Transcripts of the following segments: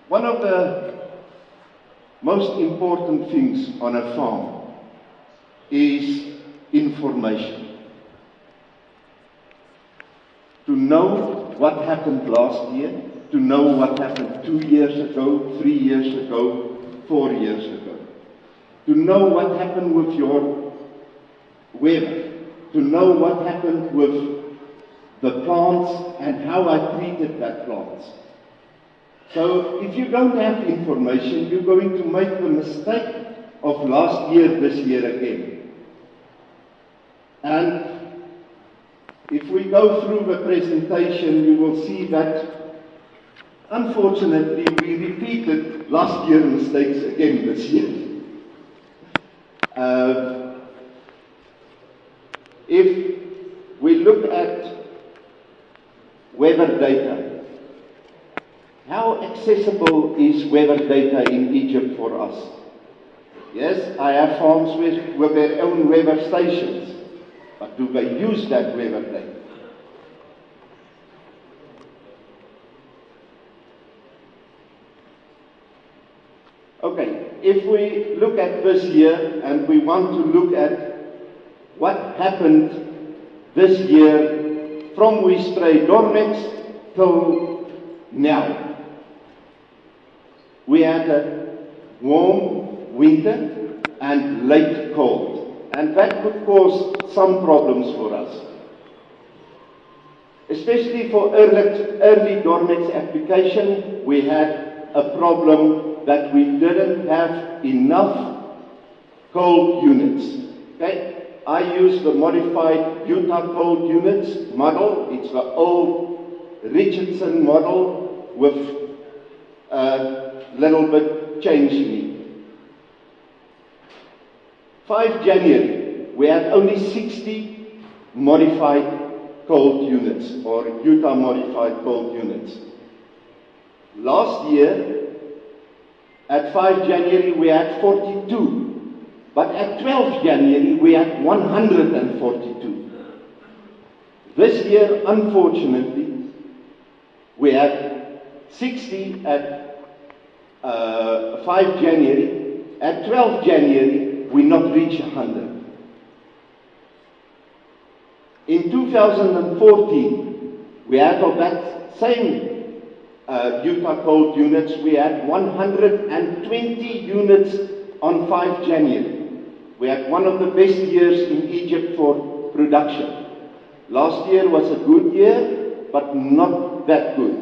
One of the most important things on a farm is information. To know what happened last year, to know what happened 2 years ago, 3 years ago, 4 years ago. To know what happened with your weather, to know what happened with the plants and how I treated that plants. So if you don't have information, you're going to make the mistake of last year, this year again. And if we go through the presentation, you will see that unfortunately we repeated last year's mistakes again this year. If we look at weather data, how accessible is weather data in Egypt for us? Yes, I have farms with their own weather stations, but do they use that weather data? Okay, if we look at this year and we want to look at what happened this year from we sprayed Dormex till now. We had a warm winter and late cold, and that could cause some problems for us. Especially for early Dormex application, we had a problem that we didn't have enough cold units. Okay? I use the modified Utah cold units model. It's the old Richardson model with a little bit change needed. 5 January, we had only 60 modified cold units, or Utah modified cold units. Last year, at 5 January, we had 42. But at 12 January, we had 142. This year, unfortunately, we had 60 at 5 January. At 12 January, we not reach 100. In 2014, we had of that same Utah cold units, we had 120 units on 5 January. We had one of the best years in Egypt for production. Last year was a good year, but not that good.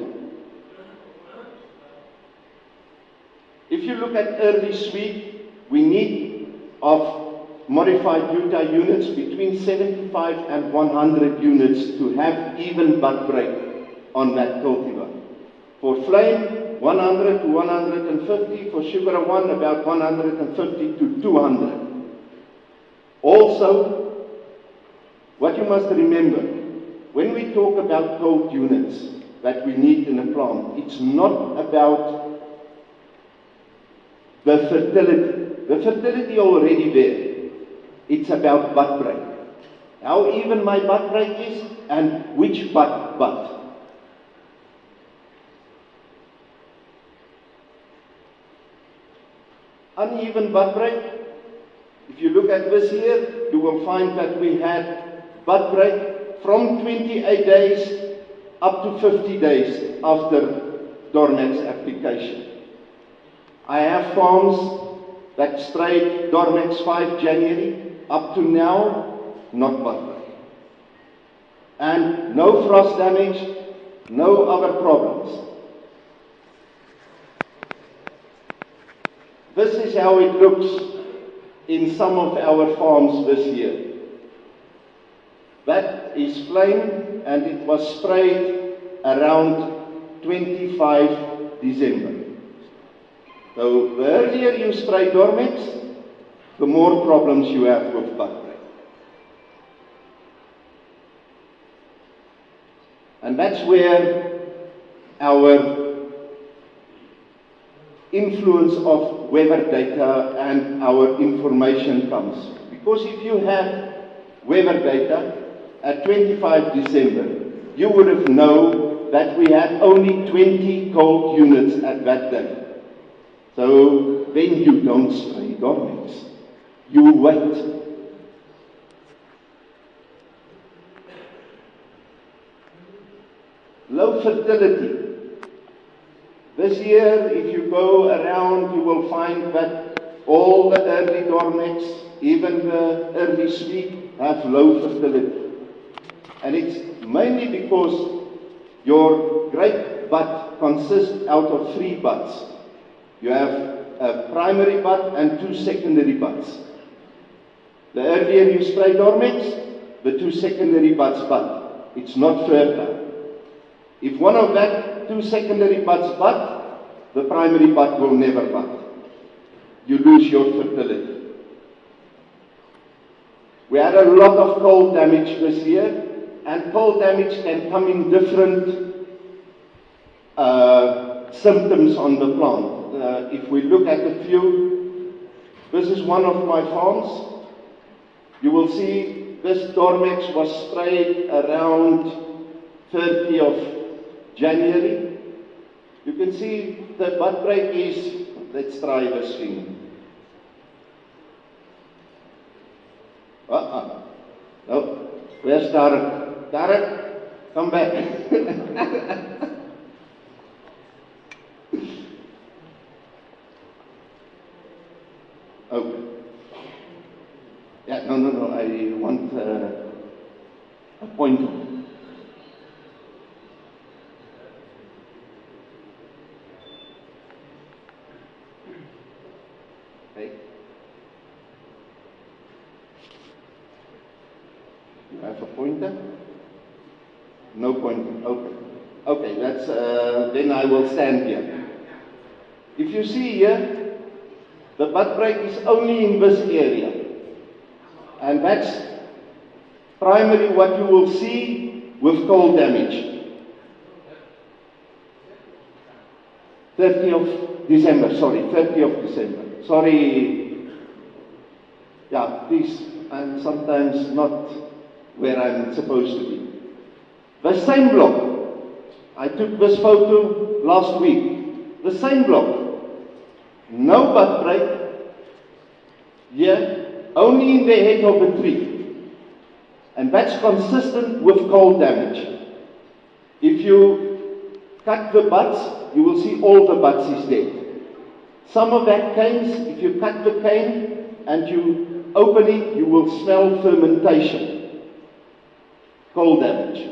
If you look at early sweet, we need of modified Utah units between 75 and 100 units to have even bud break on that cultivar. For flame, 100 to 150. For sugar one, about 150 to 200. Also, what you must remember, when we talk about cold units that we need in a plant, it's not about the fertility. The fertility already there. It's about bud break. How even my bud break is and which bud. Uneven bud break. If you look at this year, you will find that we had bud break from 28 days up to 50 days after Dormex application. I have farms that sprayed Dormex 5 January up to now, not bud break. And no frost damage, no other problems. This is how it looks in some of our farms this year. That is flame, and it was sprayed around 25 December. So the earlier you spray Dormex, the more problems you have with bud break. And that's where our influence of weather data and our information comes. Because if you had weather data at 25 December, you would have known that we had only 20 cold units at that day. So then you don't spray Dormex. You wait. Low fertility. This year, if you go around, you will find that all the early Dormex, even the early sweet, have low fertility. And it's mainly because your grape bud consists out of 3 buds. You have a primary bud and 2 secondary buds. The earlier you spray Dormex, the 2 secondary buds bud. It's not fertile. If one of that 2 secondary buds bud, the primary bud will never bud. You lose your fertility. We had a lot of cold damage this year, and cold damage can come in different symptoms on the plant. If we look at a few, this is one of my farms. You will see this Dormex was sprayed around 30 of January. You can see the bud break is, let's try this thing. No, where's Tarek? Tarek, come back. Okay. Yeah, no, I want a pointer. Okay. You have a pointer? No pointer. Okay. Okay, that's then I will stand here. If you see here, the bud break is only in this area. And that's primarily what you will see with cold damage. 30 of December, sorry. Yeah, please, I'm sometimes not where I'm supposed to be. The same block. I took this photo last week. The same block. No bud break. Here. Only in the head of a tree. And that's consistent with cold damage. If you cut the buds, you will see all the buds is dead. Some of that canes, if you cut the cane and you open it, you will smell fermentation. Cold damage.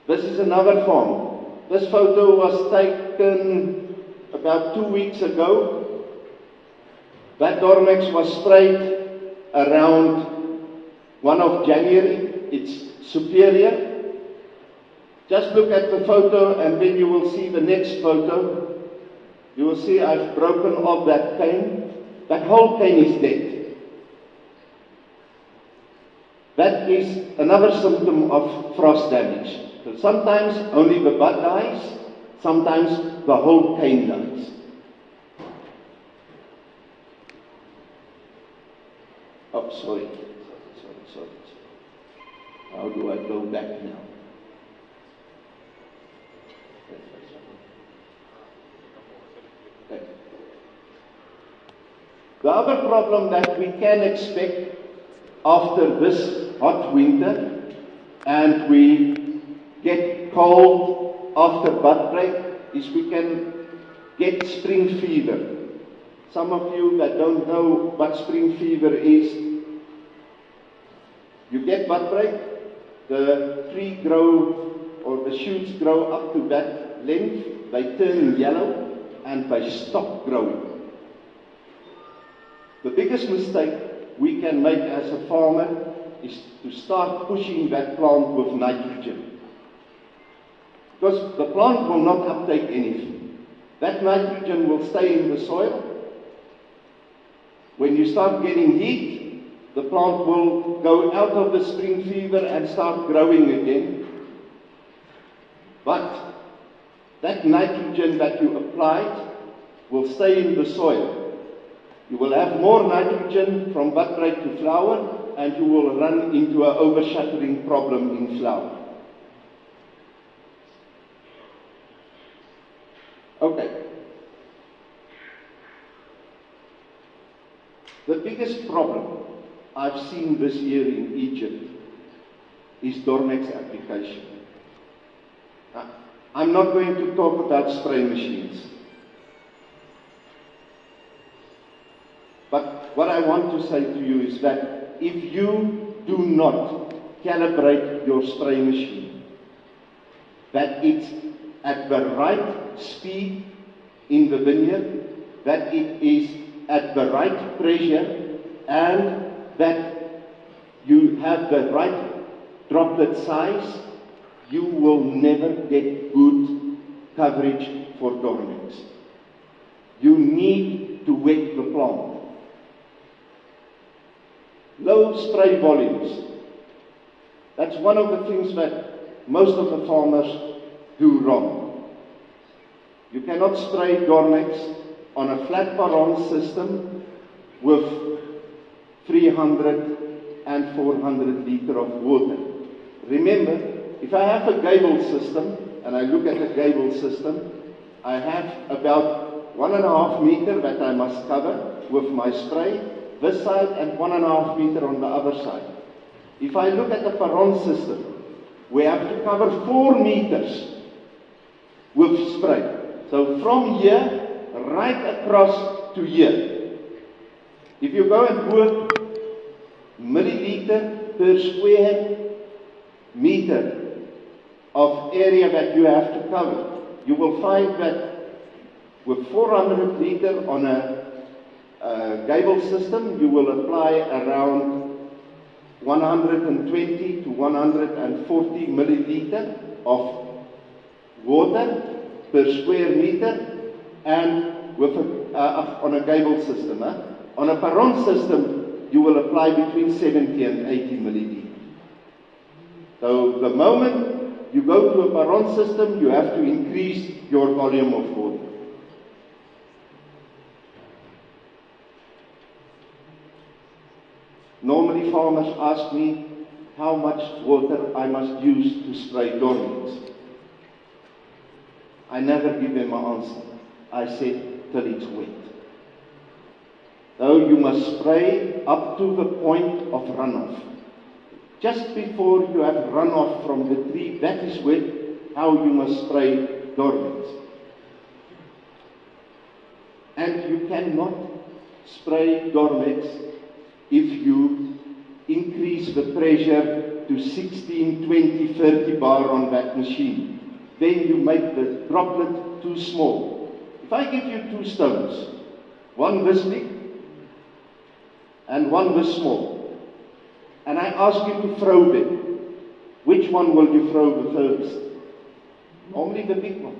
This is another farm. This photo was taken about 2 weeks ago. That Dormex was sprayed around 1 of January. It's superior. Just look at the photo and then you will see the next photo. You will see I've broken off that cane. That whole cane is dead. That is another symptom of frost damage. So sometimes only the bud dies, sometimes the whole cane dies. Oh, sorry. How do I go back now? Okay. The other problem that we can expect after this hot winter and we get cold after bud break is we can get spring fever. Some of you that don't know what spring fever is, you get bud break, the tree grow or the shoots grow up to that length, they turn yellow and they stop growing. The biggest mistake we can make as a farmer is to start pushing that plant with nitrogen. Because the plant will not uptake anything. That nitrogen will stay in the soil. When you start getting heat, the plant will go out of the spring fever and start growing again. But that nitrogen that you applied will stay in the soil. You will have more nitrogen from bud break to flower, and you will run into an overshattering problem in flower. Okay. The biggest problem I've seen this year in Egypt is Dormex application. I'm not going to talk about spray machines. But what I want to say to you is that if you do not calibrate your spray machine, that it's at the right speed in the vineyard, that it is at the right pressure, and that you have the right droplet size, you will never get good coverage for Dormex. You need to wet the plant. Low spray volumes. That's one of the things that most of the farmers do wrong. You cannot spray Dormex on a flat baron system with 300 and 400 liters of water. Remember, if I have a gable system, and I look at a gable system, I have about 1.5 meters that I must cover with my spray, this side, and 1.5 meters on the other side. If I look at the Paron system, we have to cover 4 meters with spray. So from here, right across to here. If you go and work milliliter per square meter of area that you have to cover, you will find that with 400 liters on a gable system, you will apply around 120 to 140 milliliter of water per square meter, and with on a gable system. On a Paron system, you will apply between 70 and 80 milliliter. So the moment you go to a Paron system, you have to increase your volume of water. Normally farmers ask me how much water I must use to spray Dormex. I never give them an answer. I said till it's wet. So you must spray up to the point of runoff. Just before you have runoff from the tree, that is wet, how you must spray Dormex. And you cannot spray Dormex if you increase the pressure to 16, 20, 30 bar on that machine. Then you make the droplet too small. If I give you 2 stones, one this big and one this small, and I ask you to throw them, which one will you throw the furthest? Normally the big one.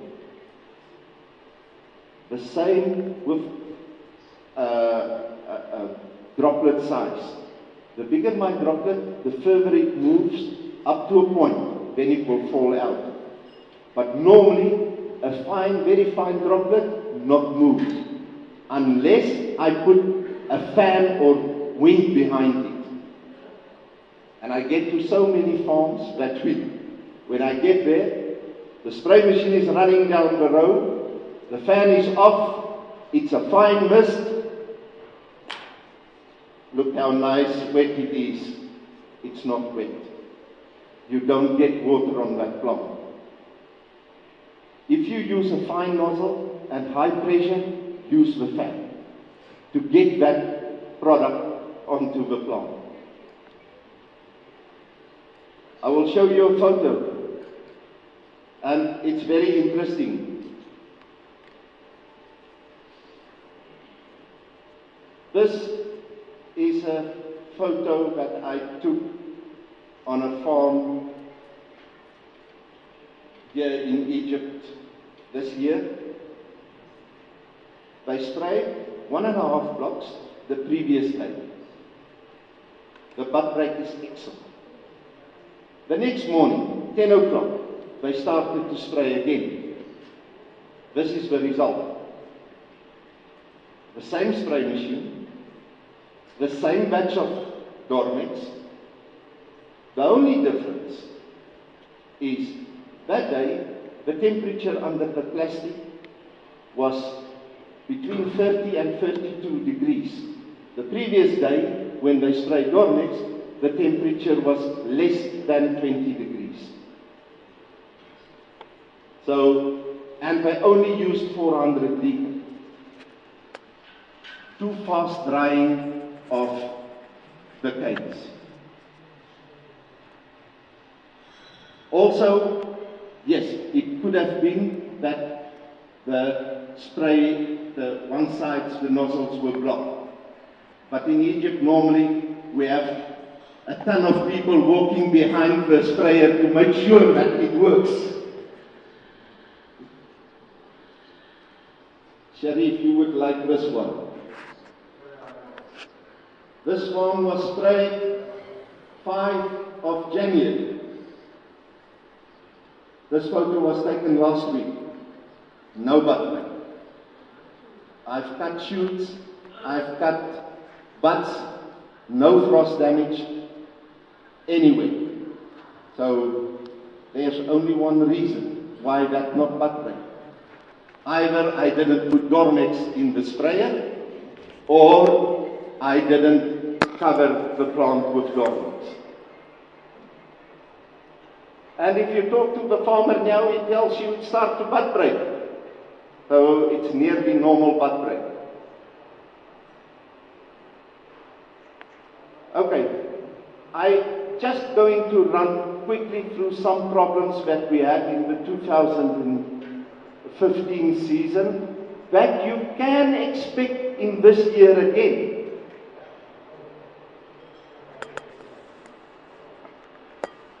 The same with droplet size. The bigger my droplet, the further it moves up to a point, then it will fall out. But normally, a fine, very fine droplet not move unless I put a fan or wind behind it. And I get to so many farms that when I get there, the spray machine is running down the road, the fan is off, it's a fine mist. Look how nice wet it is. It's not wet. You don't get water on that plant. If you use a fine nozzle and high pressure, use the fan to get that product onto the plant. I will show you a photo, and it's very interesting. This is a photo that I took on a farm here in Egypt this year. They sprayed 1.5 blocks the previous day. The bud break is excellent. The next morning, 10 o'clock, they started to spray again. This is the result. The same spray machine, the same batch of Dormex. The only difference is that day the temperature under the plastic was between 30 and 32 degrees. The previous day, when they sprayed Dormex, the temperature was less than 20 degrees. So, and they only used 400 liters. Too fast drying of the canes. Also, yes, it could have been that the spray, the one sides, the nozzles were blocked. But in Egypt, normally, we have a ton of people walking behind the sprayer to make sure that it works. Sharif, you would like this one. This one was sprayed 5 of January. This photo was taken last week. No butt. I've cut shoots, I've cut butts, no frost damage anyway. So there's only one reason why that not butt break. Either I didn't put Dormex in the sprayer, or I didn't cover the plant with Dormex. And if you talk to the farmer now, he tells you it starts to bud break. So it's nearly normal bud break. Okay, I'm just going to run quickly through some problems that we had in the 2015 season that you can expect in this year again.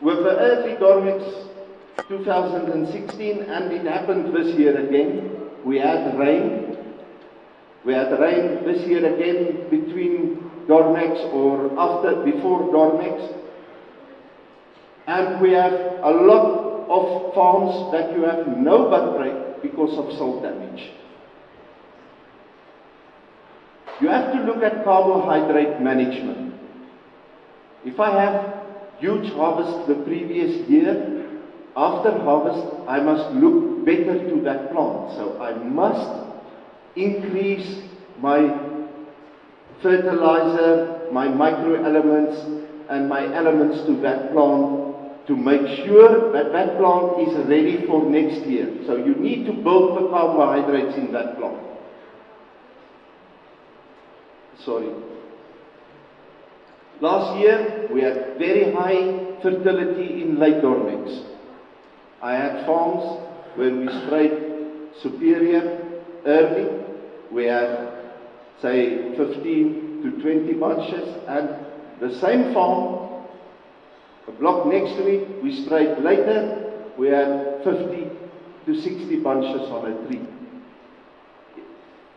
With the early Dormex 2016, and it happened this year again, we had rain. We had rain this year again between Dormex or before Dormex. And we have a lot of farms that you have no bud break because of silt damage. You have to look at carbohydrate management. If I have huge harvest the previous year, after harvest I must look better to that plant. So I must increase my fertilizer, my microelements and my elements to that plant to make sure that that plant is ready for next year. So you need to build the carbohydrates in that plant. Sorry. Last year, we had very high fertility in late Dormex. I had farms where we sprayed Superior early. We had, say, 15 to 20 bunches, and the same farm, a block next to it, we sprayed later. We had 50 to 60 bunches on a tree.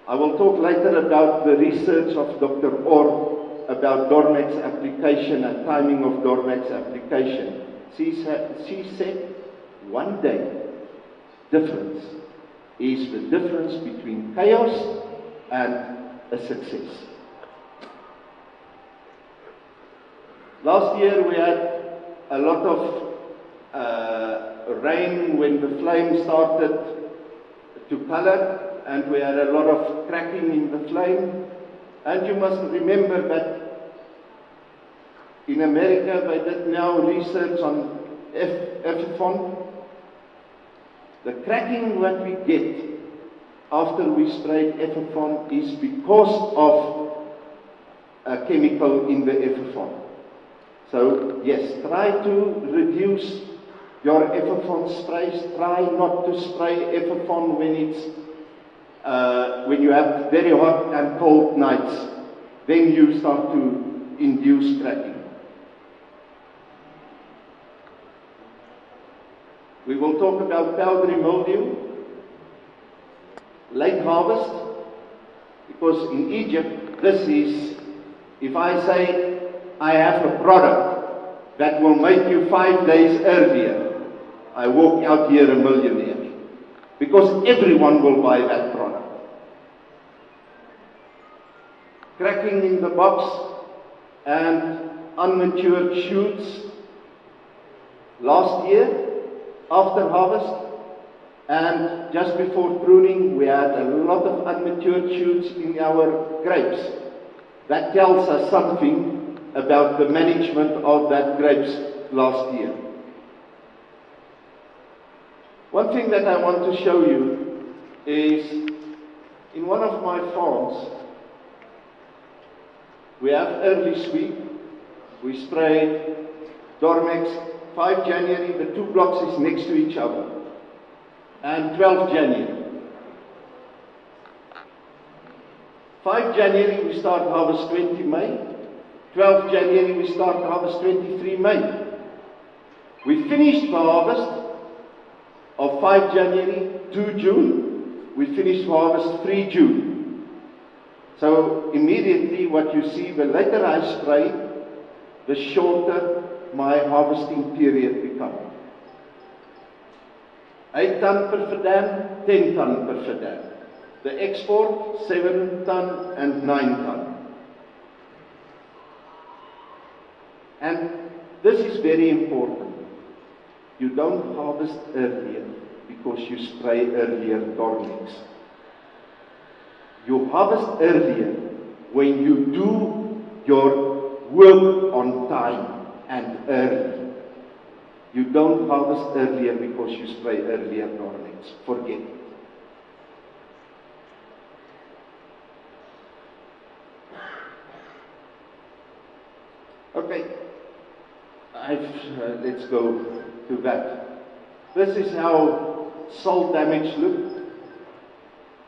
I will talk later about the research of Dr. Orr about Dormex application and timing of Dormex application. She said 1 day difference is the difference between chaos and a success. Last year we had a lot of rain when the flame started to color, and we had a lot of cracking in the flame. And you must remember that in America they did now research on Effifon. The cracking that we get after we sprayed Effifon is because of a chemical in the Effifon. So yes, try to reduce your Effifon sprays. Try not to spray Effifon when you have very hot and cold nights. Then you start to induce cracking. We will talk about powdery mildew, late harvest, because in Egypt, this is, if I say I have a product that will make you 5 days earlier, I walk out here a millionaire, because everyone will buy that product. Cracking in the box and unmatured shoots last year after harvest, and just before pruning we had a lot of unmatured shoots in our grapes. That tells us something about the management of that grapes last year. One thing that I want to show you is in one of my farms we have early sweep. We sprayed Dormex 5 January, the two blocks is next to each other, and 12 January. 5 January we start harvest 20 May, 12 January we start harvest 23 May. We finished the harvest of 5 January, 2 June, we finished the harvest 3 June. So immediately what you see, the later I spray, the shorter my harvesting period becomes. 8 ton per fadan, 10 ton per fadan. The export, 7 ton and 9 ton. And this is very important. You don't harvest earlier because you spray earlier Dormex. You harvest earlier when you do your work on time and early. You don't harvest earlier because you spray earlier Dormex. Forget it. Okay, let's go to that. This is how salt damage looked.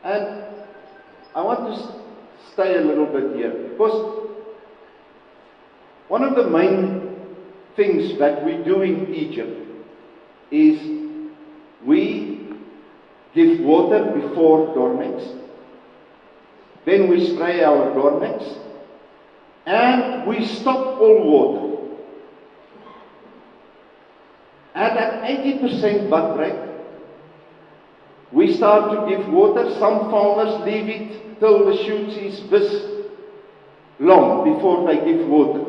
And I want to stay a little bit here because one of the main things that we do in Egypt is we give water before Dormex, then we spray our Dormex, and we stop all water. At that 80% bud break, we start to give water. Some farmers leave it till the shoots is this long before they give water.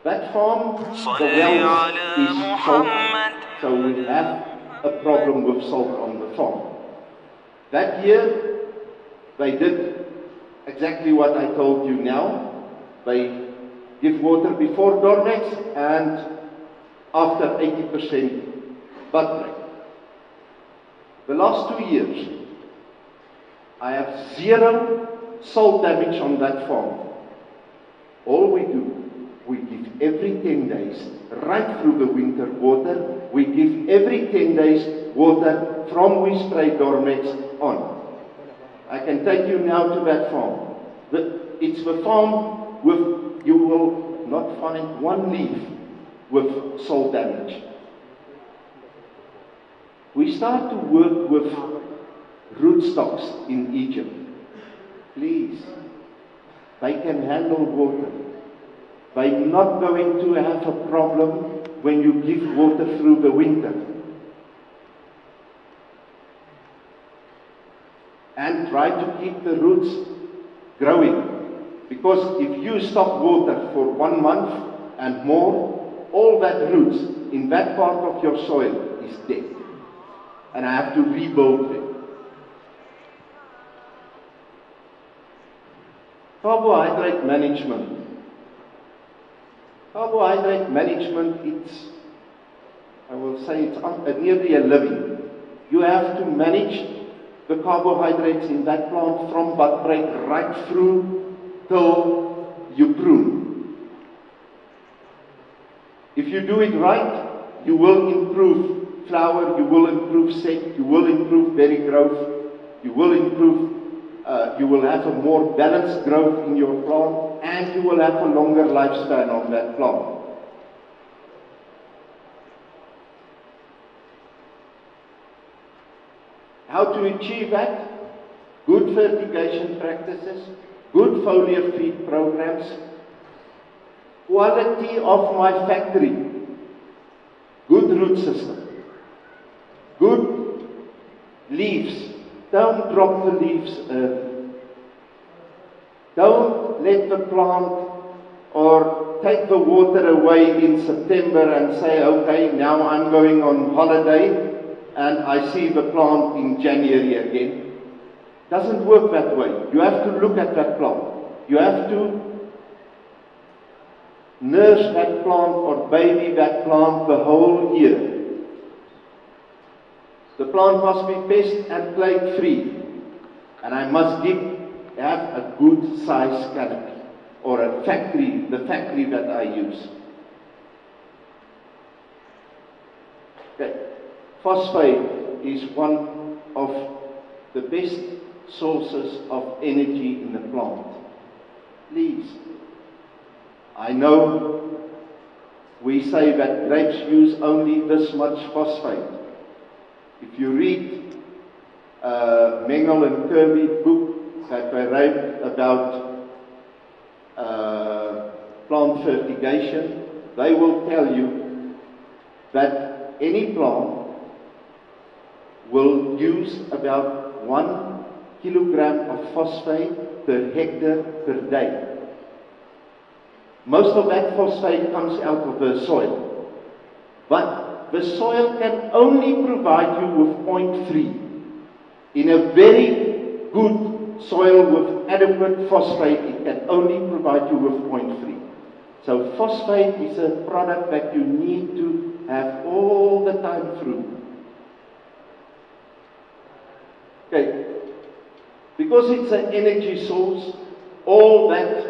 That farm, the well is salt, so we have a problem with salt on the farm. That year, they did exactly what I told you now. They give water before Dormex and after 80% bud break. The last 2 years, I have 0 salt damage on that farm. All we do, we give every 10 days, right through the winter water, we give every 10 days water from we spray Dormex on. I can take you now to that farm. It's the farm with, you will not find one leaf with salt damage. We start to work with rootstocks in Egypt. Please, they can handle water. They're not going to have a problem when you give water through the winter. And try to keep the roots growing. Because if you stop water for 1 month and more, all that roots in that part of your soil is dead. And I have to rebuild them. Carbohydrate management. Carbohydrate management, I will say it's nearly a living. You have to manage the carbohydrates in that plant from bud break right through till you prune. If you do it right, you will improve flower, you will improve set, you will improve berry growth, you will improve, you will have a more balanced growth in your plant, and you will have a longer lifespan on that plant. How to achieve that? Good fertigation practices, good foliar feed programs, quality of my factory, good root system, good leaves. Don't drop the leaves early. Don't let the plant or take the water away in September and say, okay, now I'm going on holiday and I see the plant in January again. Doesn't work that way. You have to look at that plant. You have to nurse that plant or baby that plant the whole year. The plant must be pest and plague free, and I must have a good size canopy or a factory, the factory that I use. Okay. Phosphate is one of the best sources of energy in the plant. Please, I know we say that grapes use only this much phosphate. If you read Mengel and Kirby's book that they wrote about plant fertigation, they will tell you that any plant will use about 1 kilogram of phosphate per hectare per day. Most of that phosphate comes out of the soil, but the soil can only provide you with 0.3. In a very good soil with adequate phosphate, it can only provide you with 0.3. So phosphate is a product that you need to have all the time through. Okay, because it's an energy source, all that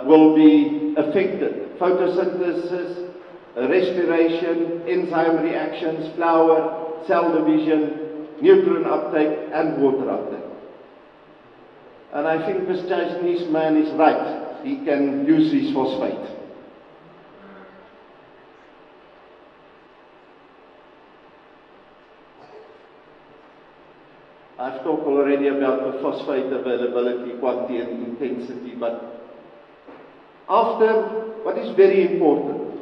will be affected. Photosynthesis, respiration, enzyme reactions, flower, cell division, nutrient uptake, and water uptake. And I think this Chinese man is right. He can use his phosphate. I've talked already about the phosphate availability, quantity and intensity, but what is very important,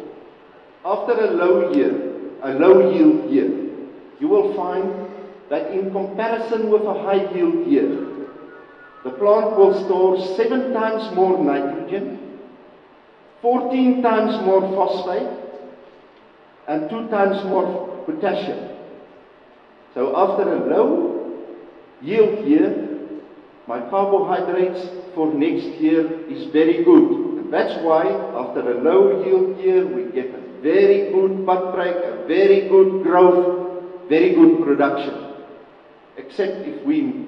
after a low yield year, you will find that in comparison with a high yield year, the plant will store 7 times more nitrogen, 14 times more phosphate, and 2 times more potassium. So after a low yield year, my carbohydrates for next year is very good. And that's why after a low yield year, we get a very good bud break, a very good growth, very good production. Except if we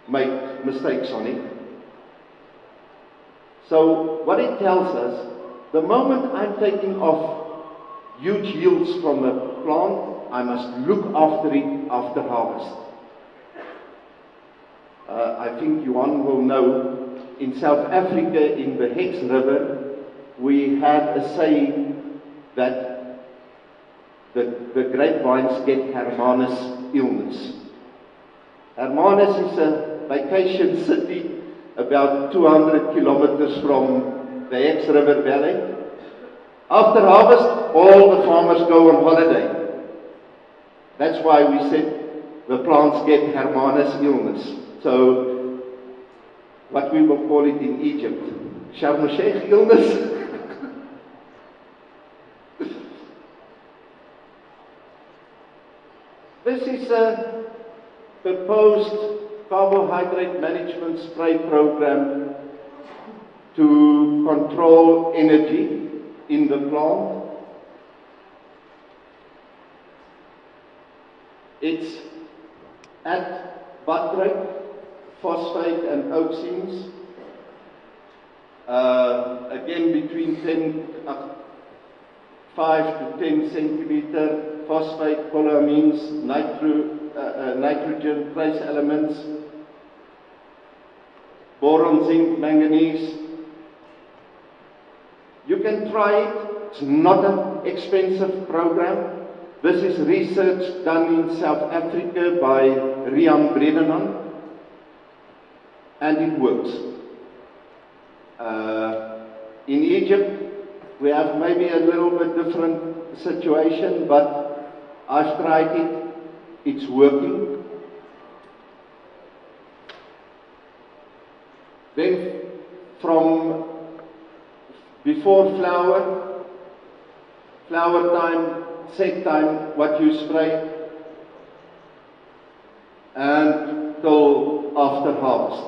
make mistakes on it. So what it tells us, the moment I'm taking off huge yields from the plant, I must look after it after harvest. I think Johan will know, in South Africa, in the Hex River, we had a saying that the grapevines get Hermanus illness. Hermanus is a vacation city about 200 kilometers from the Hex River Valley. After harvest, all the farmers go on holiday. That's why we said the plants get Hermanus illness. So, what we will call it in Egypt, Sharm el-Sheikh illness. This is a proposed carbohydrate management spray program to control energy in the plant. It's at bud rate, phosphate and auxins, again between 5 to 10 centimeter, phosphate, polyamines, nitrogen, trace elements, boron, zinc, manganese. You can try it. It's not an expensive program. This is research done in South Africa by Rian Bredenan, and it works. In Egypt, we have maybe a little bit different situation, but I've tried it. It's working. Then from before flower time, set time, what you spray, and till after harvest.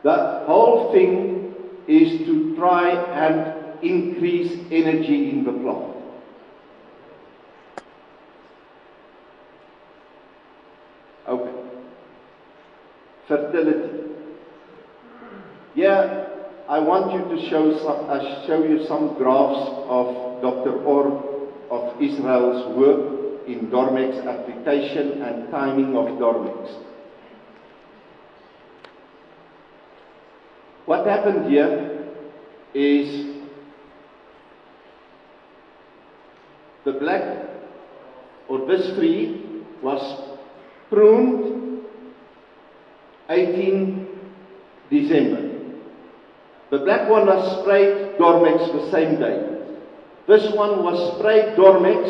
The whole thing is to try and increase energy in the plant. Okay. Fertility. Here, I want you to show you some graphs of Dr. Orr of Israel's work in Dormex application and timing of Dormex. What happened here is the black, or this tree, was pruned 18 December. The black one was sprayed Dormex the same day. This one was sprayed Dormex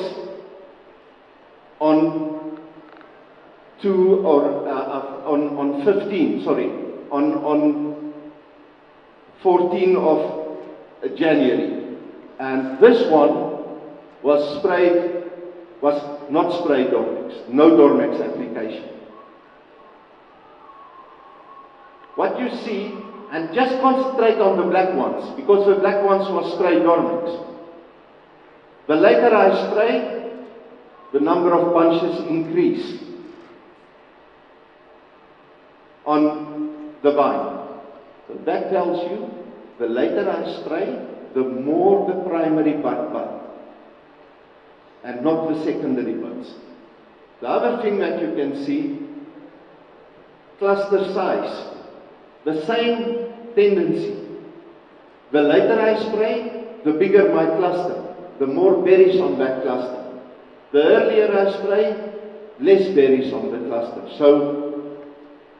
on 14 of January. And this one was not sprayed Dormex, no Dormex application. What you see, and just concentrate on the black ones, because the black ones was sprayed Dormex. The later I spray, the number of bunches increase on the vine. So that tells you, the later I spray, the more the primary bud, and not the secondary buds. The other thing that you can see, cluster size, the same tendency. The later I spray, the bigger my cluster, the more berries on that cluster. The earlier I spray, less berries on the cluster. So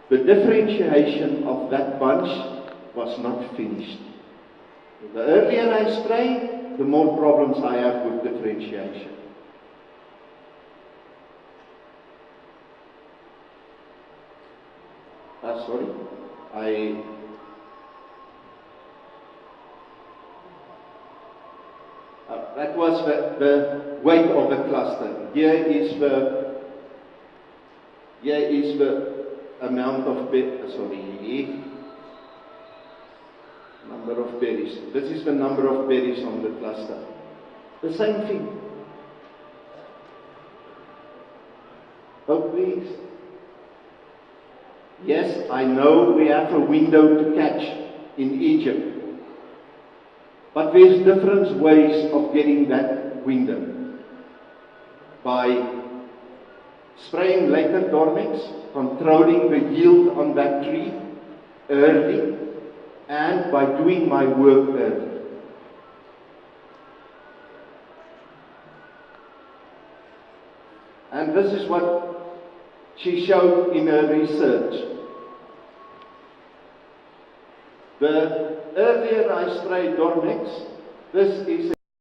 the differentiation of that bunch was not finished. The earlier I spray, the more problems I have with differentiation. That was the weight of the cluster. Here is the amount of number of berries. This is the number of berries on the cluster. The same thing. Oh, please. Yes, I know we have a window to catch in Egypt. But there's different ways of getting that window. By spraying later Dormex, controlling the yield on that tree early, and by doing my work early. And this is what she showed in her research. The earlier I spray Dormex, this is